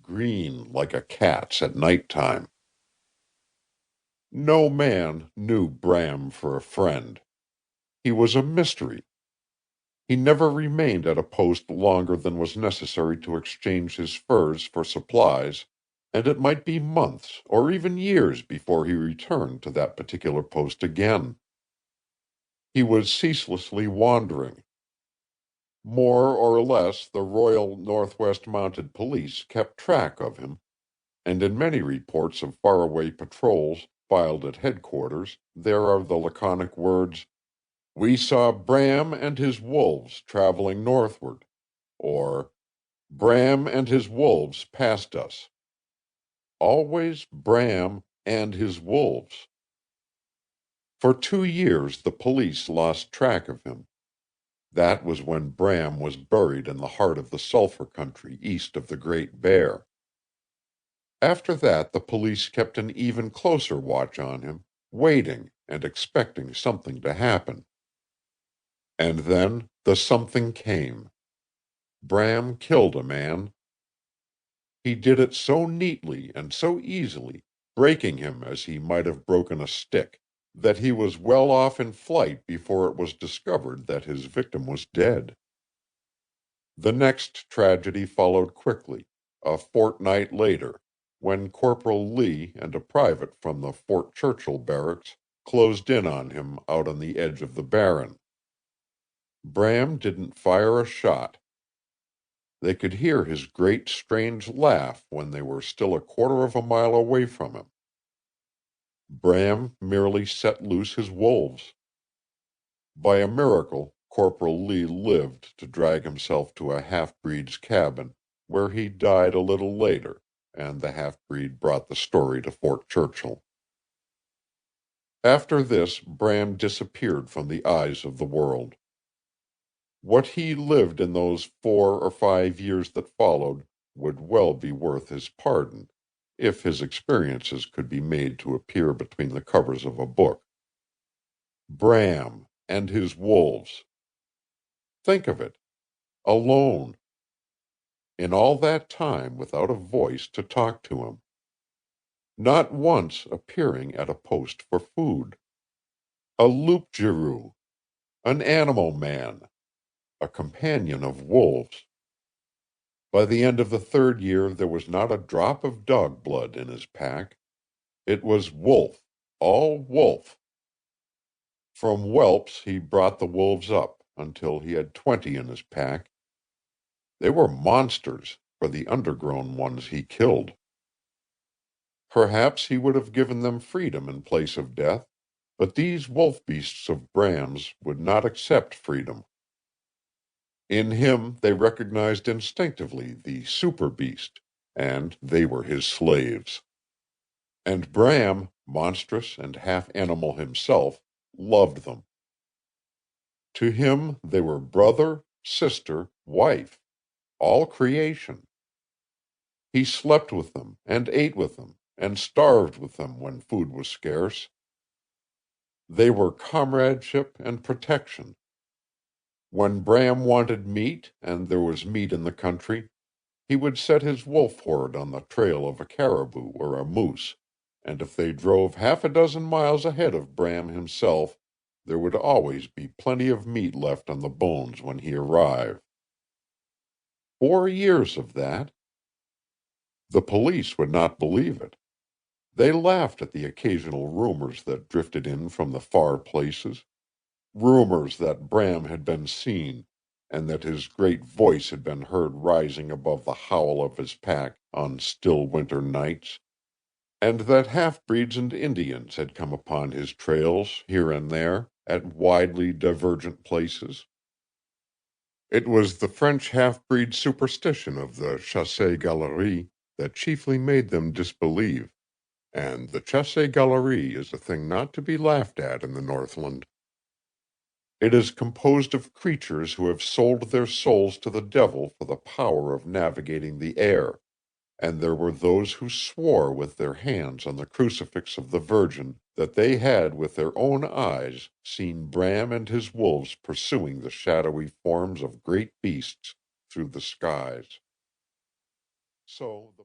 green like a cat's at night time. No man knew Bram for a friend. He was a mystery. He never remained at a post longer than was necessary to exchange his furs for supplies, and it might be months or even years before he returned to that particular post again. He was ceaselessly wandering. More or less the Royal Northwest Mounted Police kept track of him, and in many reports of faraway patrols filed at headquarters there are the laconic words, "We saw Bram and his wolves traveling northward," or "Bram and his wolves passed us." Always Bram and his wolves. For 2 years the police lost track of him. That was when Bram was buried in the heart of the sulphur country east of the Great Bear. After that the police kept an even closer watch on him, waiting and expecting something to happen. And then the something came. Bram killed a man. He did it so neatly and so easily, breaking him as he might have broken a stick, that he was well off in flight before it was discovered that his victim was dead. The next tragedy followed quickly, a fortnight later, when Corporal Lee and a private from the Fort Churchill barracks closed in on him out on the edge of the Barren. Bram didn't fire a shot. They could hear his great strange laugh when they were still a quarter of a mile away from him. Bram merely set loose his wolves. By a miracle, Corporal Lee lived to drag himself to a half-breed's cabin, where he died a little later, and the half-breed brought the story to Fort Churchill. After this, Bram disappeared from the eyes of the world. What he lived in those 4 or 5 years that followed would well be worth his pardon, if his experiences could be made to appear between the covers of a book. Bram and his wolves. Think of it. Alone. In all that time without a voice to talk to him. Not once appearing at a post for food. A loup-garou. An animal man. A companion of wolves. By the end of the 3rd year there was not a drop of dog blood in his pack. It was wolf, all wolf. From whelps he brought the wolves up, until he had 20 in his pack. They were monsters, for the undergrown ones he killed. Perhaps he would have given them freedom in place of death, but these wolf beasts of Bram's would not accept freedom. In him they recognized instinctively the super beast, and they were his slaves. And Bram, monstrous and half animal himself, loved them. To him they were brother, sister, wife, all creation. He slept with them, and ate with them, and starved with them when food was scarce. They were comradeship and protection. When Bram wanted meat, and there was meat in the country, he would set his wolf horde on the trail of a caribou or a moose, and if they drove half a dozen miles ahead of Bram himself, there would always be plenty of meat left on the bones when he arrived. 4 years of that. The police would not believe it. They laughed at the occasional rumors that drifted in from the far places, rumors that Bram had been seen, and that his great voice had been heard rising above the howl of his pack on still winter nights, and that half-breeds and Indians had come upon his trails here and there, at widely divergent places. It was the French half-breed superstition of the chasse-galerie that chiefly made them disbelieve, and the chasse-galerie is a thing not to be laughed at in the Northland. It is composed of creatures who have sold their souls to the devil for the power of navigating the air, and there were those who swore with their hands on the crucifix of the Virgin that they had with their own eyes seen Bram and his wolves pursuing the shadowy forms of great beasts through the skies. So the